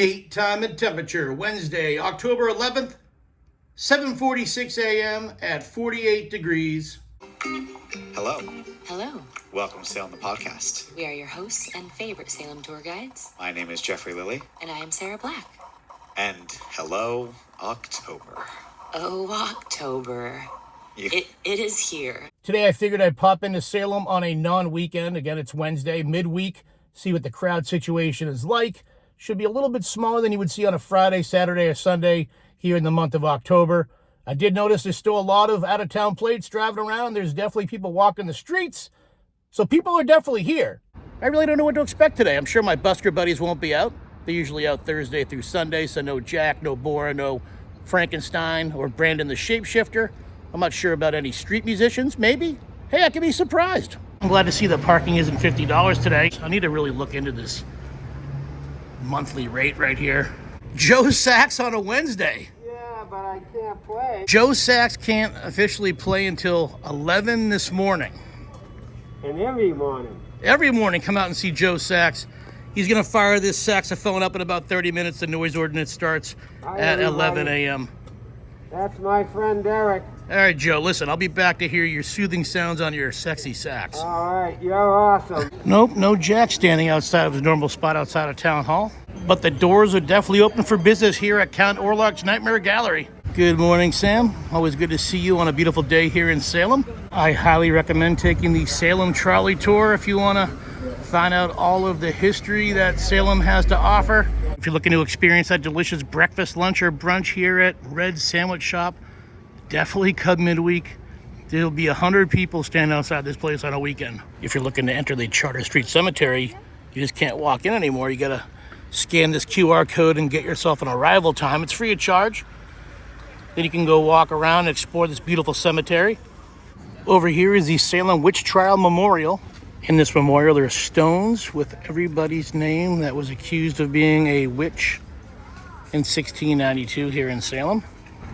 Date, time, and temperature, Wednesday, October 11th, 7:46 a.m. at 48 degrees. Hello. Hello. Welcome to Salem, the podcast. We are your hosts and favorite Salem tour guides. My name is Jeffrey Lilly. And I am Sarah Black. And hello, October. Oh, October. It is here. Today I figured I'd pop into Salem on a non-weekend. Again, it's Wednesday, midweek. See what the crowd situation is like. Should be a little bit smaller than you would see on a Friday, Saturday, or Sunday here in the month of October. I did notice there's still a lot of out-of-town plates driving around. There's definitely people walking the streets. So people are definitely here. I really don't know what to expect today. I'm sure my busker buddies won't be out. They're usually out Thursday through Sunday, so no Jack, no Bora, no Frankenstein, or Brandon the Shapeshifter. I'm not sure about any street musicians, maybe. Hey, I can be surprised. I'm glad to see the parking isn't $50 today. I need to really look into this monthly rate right here. Joe Sachs on a Wednesday. Yeah, but I can't play. Joe Sachs can't officially play until 11 this morning. And every morning. Every morning, come out and see Joe Sachs. He's going to fire this saxophone up in about 30 minutes. The noise ordinance starts at 11 a.m. That's my friend Derek. All right, Joe, listen, I'll be back to hear your soothing sounds on your sexy sax. All right, you're awesome. Nope, no Jack standing outside of his normal spot outside of Town Hall. But the doors are definitely open for business here at Count Orlok's Nightmare Gallery. Good morning, Sam. Always good to see you on a beautiful day here in Salem. I highly recommend taking the Salem Trolley Tour if you want to find out all of the history that Salem has to offer. If you're looking to experience that delicious breakfast, lunch, or brunch here at Red Sandwich Shop, definitely come midweek. There'll be 100 people standing outside this place on a weekend. If you're looking to enter the Charter Street Cemetery, you just can't walk in anymore. You gotta scan this QR code and get yourself an arrival time. It's free of charge. Then you can go walk around and explore this beautiful cemetery. Over here is the Salem Witch Trial Memorial. In this memorial, there are stones with everybody's name that was accused of being a witch in 1692 here in Salem.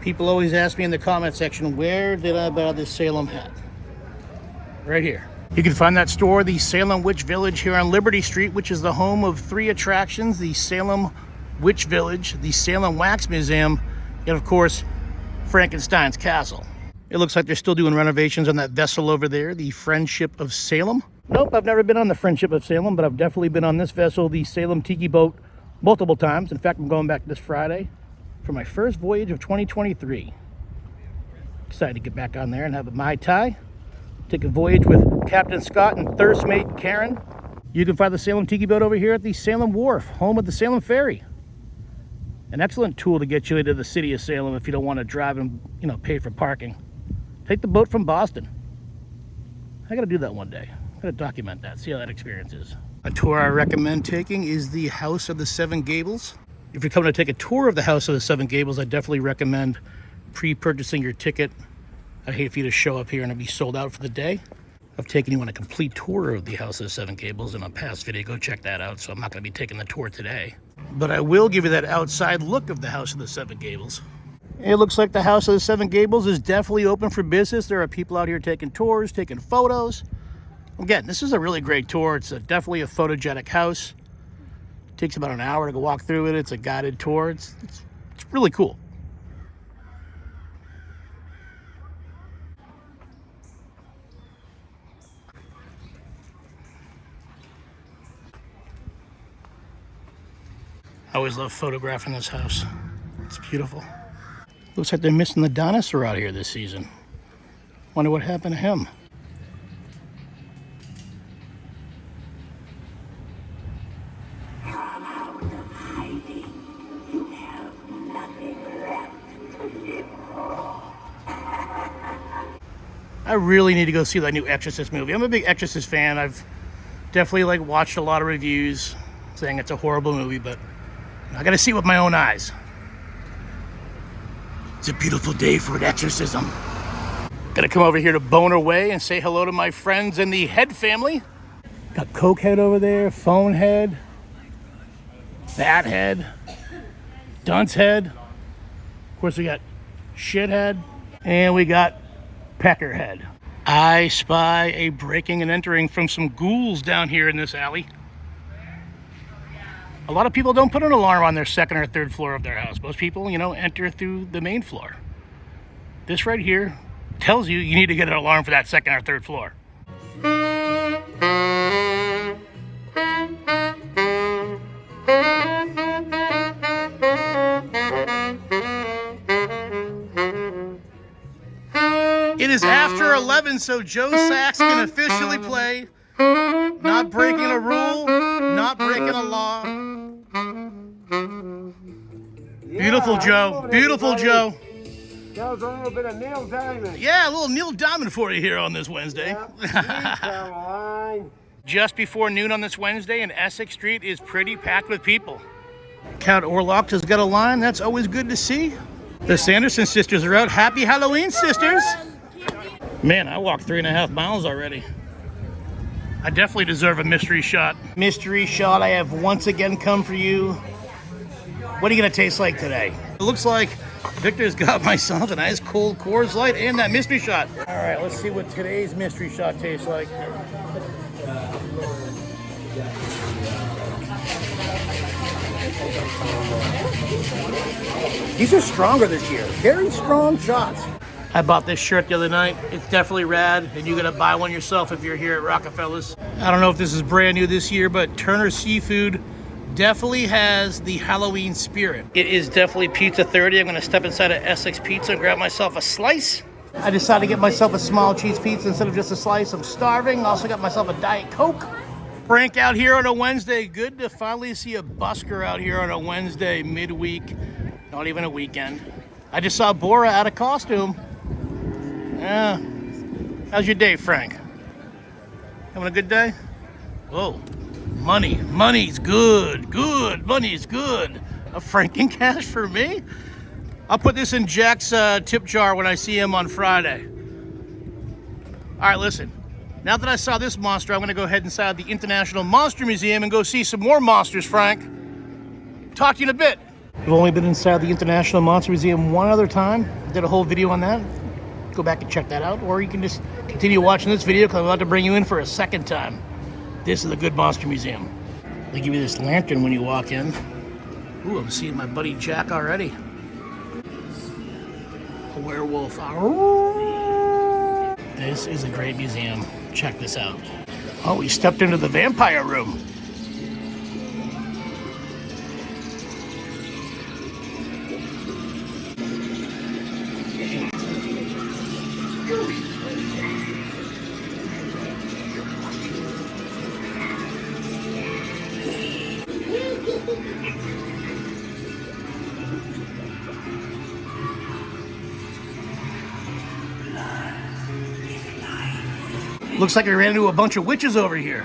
People always ask me in the comment section, where did I buy this Salem hat? Right here. You can find that store, the Salem Witch Village, here on Liberty Street, which is the home of 3 attractions: the Salem Witch Village, the Salem Wax Museum, and of course, Frankenstein's Castle. It looks like they're still doing renovations on that vessel over there, the Friendship of Salem. Nope, I've never been on the Friendship of Salem, but I've definitely been on this vessel, the Salem Tiki Boat, multiple times. In fact, I'm going back this Friday for my first voyage of 2023. Excited to get back on there and have a Mai Tai. Take a voyage with Captain Scott and Thirst Mate Karen. You can find the Salem Tiki Boat over here at the Salem Wharf, home of the Salem Ferry. An excellent tool to get you into the city of Salem if you don't want to drive and, pay for parking. Take the boat from Boston. I gotta do that one day. I'm gonna document that, see how that experience is. A tour I recommend taking is the House of the Seven Gables. If you're coming to take a tour of the House of the Seven Gables, I definitely recommend pre-purchasing your ticket. I'd hate for you to show up here and it'd be sold out for the day. I've taken you on a complete tour of the House of the Seven Gables in a past video. Go check that out. So I'm not gonna be taking the tour today. But I will give you that outside look of the House of the Seven Gables. It looks like the House of the Seven Gables is definitely open for business. There are people out here taking tours, taking photos. Again, this is a really great tour. It's definitely a photogenic house. It takes about an hour to go walk through it. It's a guided tour. It's really cool. I always love photographing this house. It's beautiful. Looks like they're missing the dinosaur out here this season. Wonder what happened to him. I really need to go see that new Exorcist movie. I'm a big Exorcist fan. I've definitely watched a lot of reviews saying it's a horrible movie, but I gotta see it with my own eyes. It's a beautiful day for an exorcism. Gonna come over here to Boner Way and say hello to my friends in the Head family. Got Coke Head over there, Phone Head, Bat Head, Dunce Head. Of course, we got Shithead, and we got Peckerhead. I spy a breaking and entering from some ghouls down here in this alley. A lot of people don't put an alarm on their second or third floor of their house. Most people, enter through the main floor. This right here tells you need to get an alarm for that second or third floor. It is after 11, so Joe Sachs can officially play. Not breaking a rule, not breaking a law. Beautiful Joe, beautiful Joe. That was a little bit of Neil Diamond. Yeah, a little Neil Diamond for you here on this Wednesday. Yeah, Caroline. Just before noon on this Wednesday, and Essex Street is pretty packed with people. Count Orlock has got a line. That's always good to see. The Sanderson sisters are out. Happy Halloween, sisters. Man, I walked 3.5 miles already. I definitely deserve a mystery shot. Mystery shot, I have once again come for you. What are you gonna taste like today? It looks like Victor's got myself a nice cold Coors Light and that mystery shot. All right, let's see what today's mystery shot tastes like. These are stronger this year. Very strong shots. I bought this shirt the other night. It's definitely rad, and you're gonna buy one yourself if you're here at Rockefeller's. I don't know if this is brand new this year, but Turner Seafood definitely has the Halloween spirit. It is definitely pizza 30. I'm gonna step inside of Essex Pizza and grab myself a slice. I decided to get myself a small cheese pizza instead of just a slice. I'm starving. Also got myself a Diet Coke. Frank out here on a Wednesday. Good to finally see a busker out here on a Wednesday midweek, not even a weekend. I just saw Bora out of costume. Yeah. How's your day, Frank? Having a good day? Whoa. Money's good. Money's good. A franking cash for me? I'll put this in Jack's tip jar when I see him on Friday. All right, listen. Now that I saw this monster, I'm going to go ahead inside the International Monster Museum and go see some more monsters, Frank. Talk to you in a bit. I've only been inside the International Monster Museum one other time. Did a whole video on that. Go back and check that out. Or you can just continue watching this video because I'm about to bring you in for a second time. This is a good monster museum. They give you this lantern when you walk in. Ooh, I'm seeing my buddy Jack already. A werewolf. This is a great museum. Check this out. Oh, we stepped into the vampire room. Looks like we ran into a bunch of witches over here.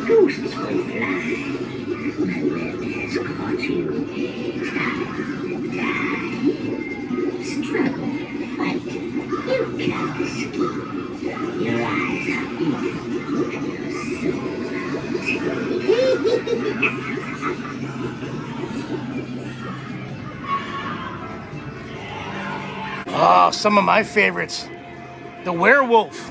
Ghosts will fly. My web has caught you. Die. Struggle, fight. You cannot escape. Your eyes are evil, and your soul. Oh, some of my favorites. The werewolf.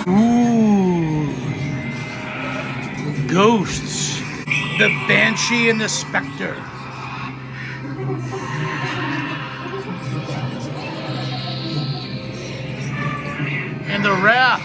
Ooh. Ghosts. The Banshee and the Spectre. And the Wrath.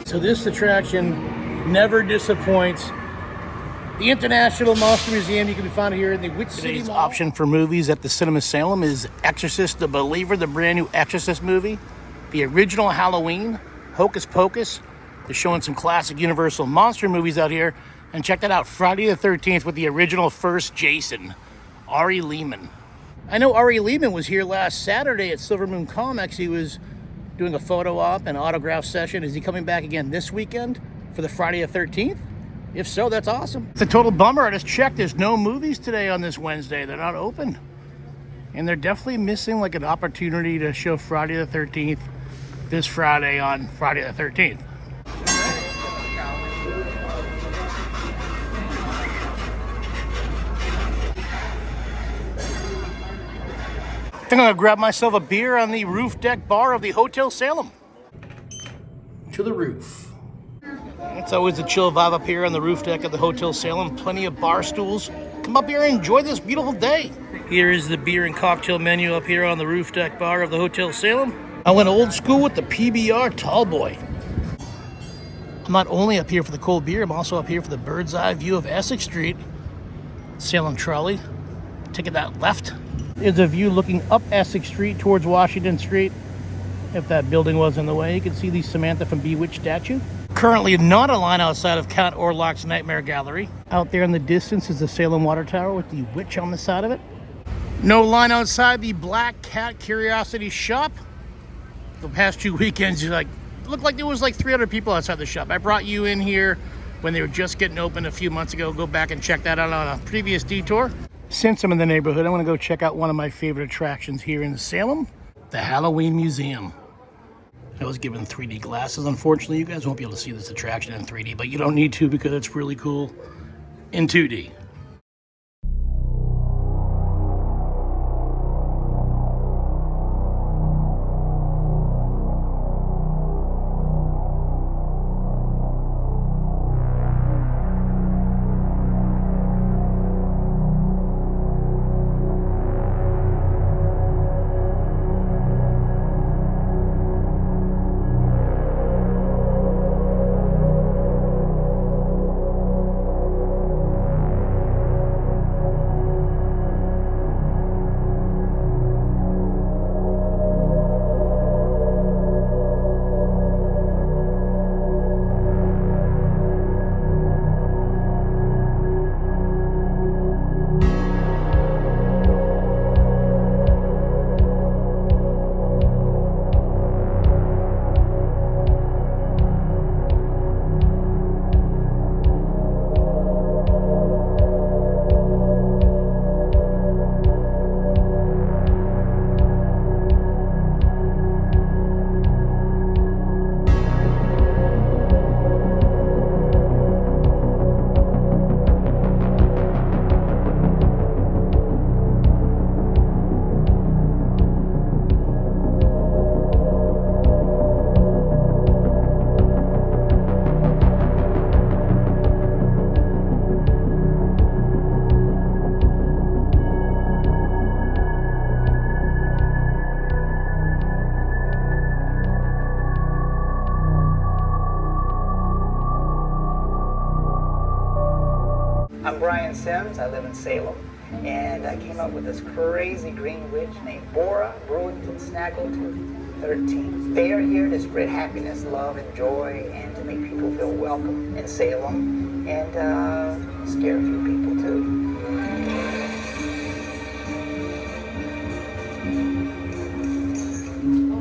So this attraction never disappoints. The International Monster Museum, you can be found here in the Witch City Mall. Option for movies at the Cinema Salem is Exorcist the Believer, the brand new Exorcist movie, the original Halloween, Hocus Pocus. They're showing some classic Universal monster movies out here. And check that out, Friday the 13th with the original first Jason, Ari Lehman. I know Ari Lehman was here last Saturday at Silver Moon Comics. He was doing a photo op and autograph session. Is he coming back again this weekend for the Friday the 13th? If so, that's awesome. It's a total bummer. I just checked. There's no movies today on this Wednesday. They're not open. And they're definitely missing like an opportunity to show Friday the 13th this Friday on Friday the 13th. I think I'm gonna grab myself a beer on the roof deck bar of the Hotel Salem. To the roof. It's always a chill vibe up here on the roof deck of the Hotel Salem. Plenty of bar stools. Come up here and enjoy this beautiful day. Here is the beer and cocktail menu up here on the roof deck bar of the Hotel Salem. I went old school with the PBR Tallboy. I'm not only up here for the cold beer, I'm also up here for the bird's eye view of Essex Street. Salem trolley. Taking that left. Is a view looking up Essex Street towards Washington Street. If that building was in the way, you can see the Samantha from Bewitched statue. Currently not a line outside of Count Orlok's Nightmare Gallery. Out there in the distance is the Salem Water Tower with the witch on the side of it. No line outside the Black Cat Curiosity Shop. The past 2 weekends, looked like there was like 300 people outside the shop. I brought you in here when they were just getting open a few months ago. Go back and check that out on a previous detour. Since I'm in the neighborhood, I want to go check out one of my favorite attractions here in Salem, the Halloween Museum. I was given 3D glasses. Unfortunately, you guys won't be able to see this attraction in 3D, but you don't need to because it's really cool in 2D. I'm Brian Sims. I live in Salem, and I came up with this crazy green witch named Bora Brewington Snaggletooth 13. They are here to spread happiness, love, and joy, and to make people feel welcome in Salem, and scare a few people too.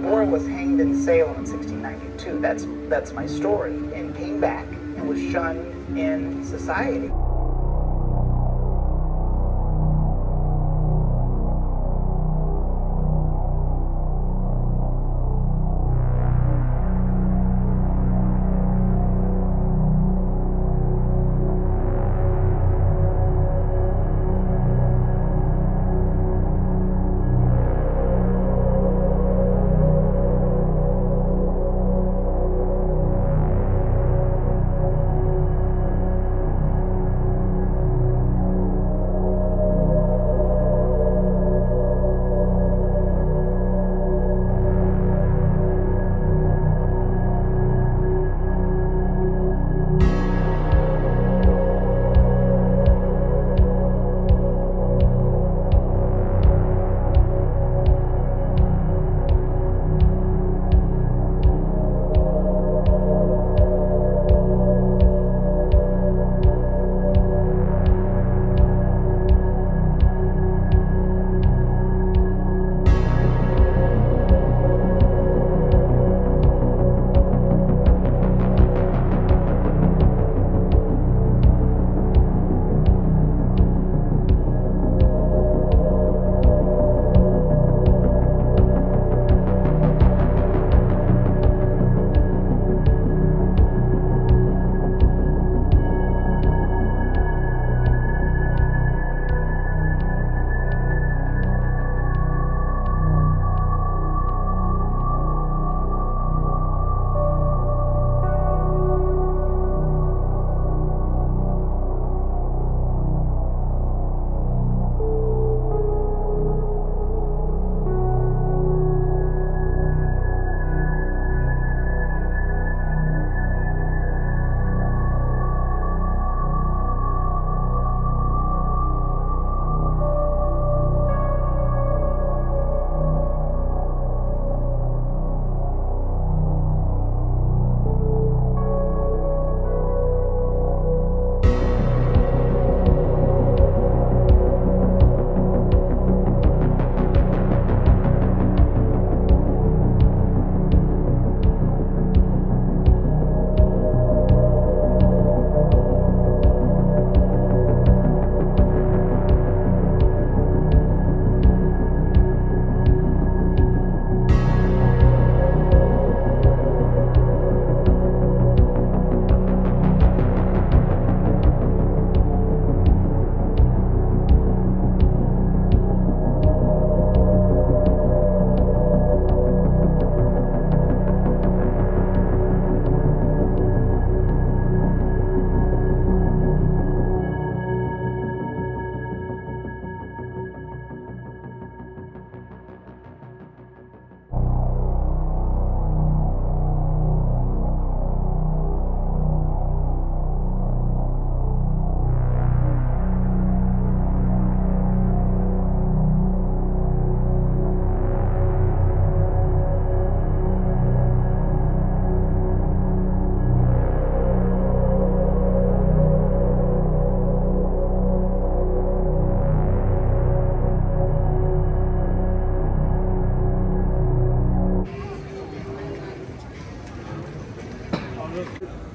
Bora was hanged in Salem in 1692. That's my story, and came back and was shunned in society.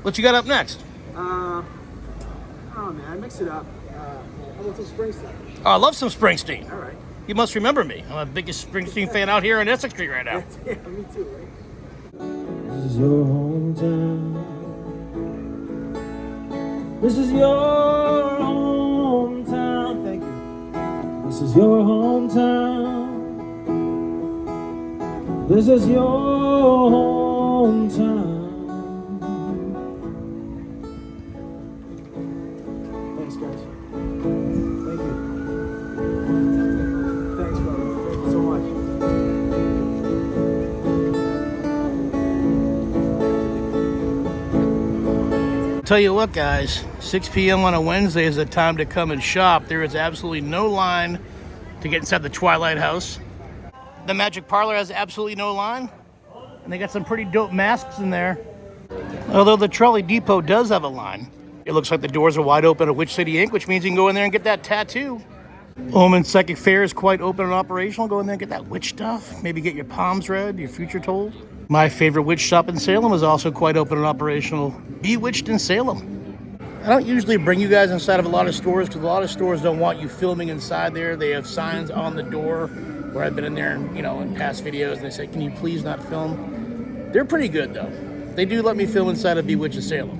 What you got up next? Oh man, I mix it up. How about some Springsteen? Oh, I love some Springsteen. All right. You must remember me. I'm the biggest Springsteen fan out here on Essex Street right now. Yeah, me too, right? This is your hometown. This is your hometown. Thank you. This is your hometown. This is your hometown. Thanks, guys. Thank you. Thanks, brother. Thank you so much. Tell you what, guys, 6 p.m. on a Wednesday is the time to come and shop. There is absolutely no line to get inside the Twilight House. The Magic Parlor has absolutely no line, and they got some pretty dope masks in there. Although the Trolley Depot does have a line. It looks like the doors are wide open at Witch City Inc., which means you can go in there and get that tattoo. Omen Psychic Fair is quite open and operational. Go in there and get that witch stuff. Maybe get your palms read, your future told. My favorite witch shop in Salem is also quite open and operational. Bewitched in Salem. I don't usually bring you guys inside of a lot of stores because a lot of stores don't want you filming inside there. They have signs on the door where I've been in there, in past videos, and they say, "Can you please not film?" They're pretty good though. They do let me film inside of Bewitched in Salem.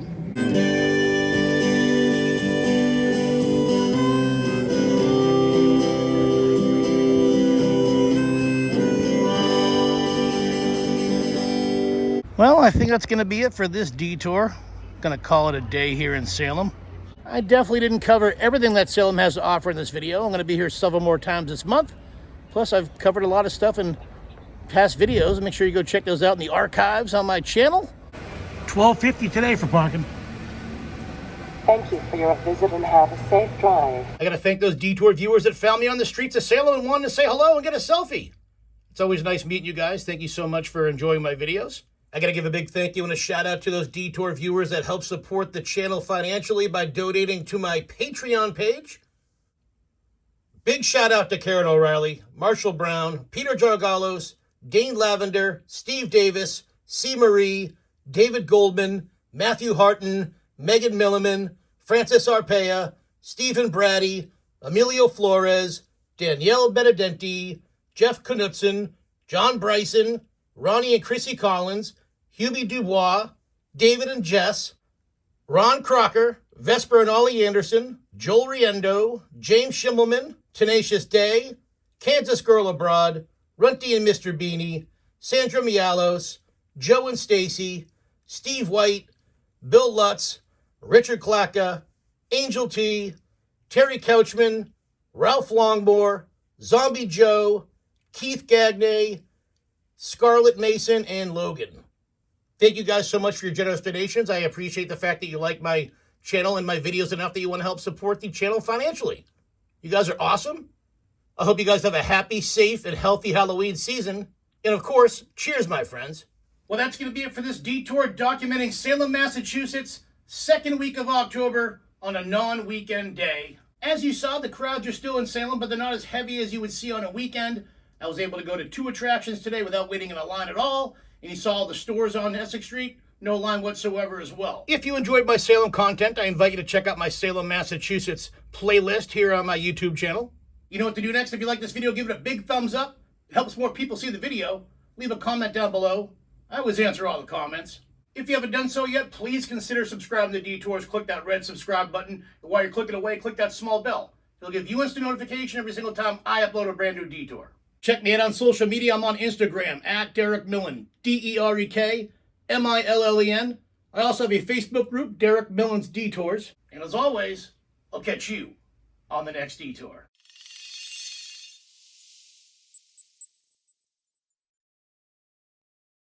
Well, I think that's going to be it for this detour. Going to call it a day here in Salem. I definitely didn't cover everything that Salem has to offer in this video. I'm going to be here several more times this month. Plus, I've covered a lot of stuff in past videos. Make sure you go check those out in the archives on my channel. $12.50 today for parking. Thank you for your visit and have a safe drive. I got to thank those detour viewers that found me on the streets of Salem and wanted to say hello and get a selfie. It's always nice meeting you guys. Thank you so much for enjoying my videos. I got to give a big thank you and a shout out to those detour viewers that help support the channel financially by donating to my Patreon page. Big shout out to Karen O'Reilly, Marshall Brown, Peter Jargalos, Dane Lavender, Steve Davis, C. Marie, David Goldman, Matthew Harton, Megan Milliman, Francis Arpea, Stephen Brady, Emilio Flores, Danielle Benedenti, Jeff Knutson, John Bryson, Ronnie and Chrissy Collins, Hubie Dubois, David and Jess, Ron Crocker, Vesper and Ollie Anderson, Joel Riendo, James Schimmelman, Tenacious Day, Kansas Girl Abroad, Runty and Mr. Beanie, Sandra Mialos, Joe and Stacy, Steve White, Bill Lutz, Richard Klacka, Angel T, Terry Couchman, Ralph Longmore, Zombie Joe, Keith Gagney, Scarlett Mason, and Logan. Thank you guys so much for your generous donations. I appreciate the fact that you like my channel and my videos enough that you want to help support the channel financially. You guys are awesome. I hope you guys have a happy, safe, and healthy Halloween season. And of course, cheers, my friends. Well, that's going to be it for this detour documenting Salem, Massachusetts, second week of October on a non-weekend day. As you saw, the crowds are still in Salem, but they're not as heavy as you would see on a weekend. I was able to go to 2 attractions today without waiting in a line at all. And you saw all the stores on Essex Street, no line whatsoever as well. If you enjoyed my Salem content, I invite you to check out my Salem, Massachusetts playlist here on my YouTube channel. You know what to do next. If you like this video, give it a big thumbs up. It helps more people see the video. Leave a comment down below. I always answer all the comments. If you haven't done so yet, please consider subscribing to Detours. Click that red subscribe button. And while you're clicking away, click that small bell. It'll give you instant notification every single time I upload a brand new Detour. Check me out on social media. I'm on Instagram at Derek Millen, DerekMillen. I also have a Facebook group, Derek Millen's Detours. And as always, I'll catch you on the next Detour.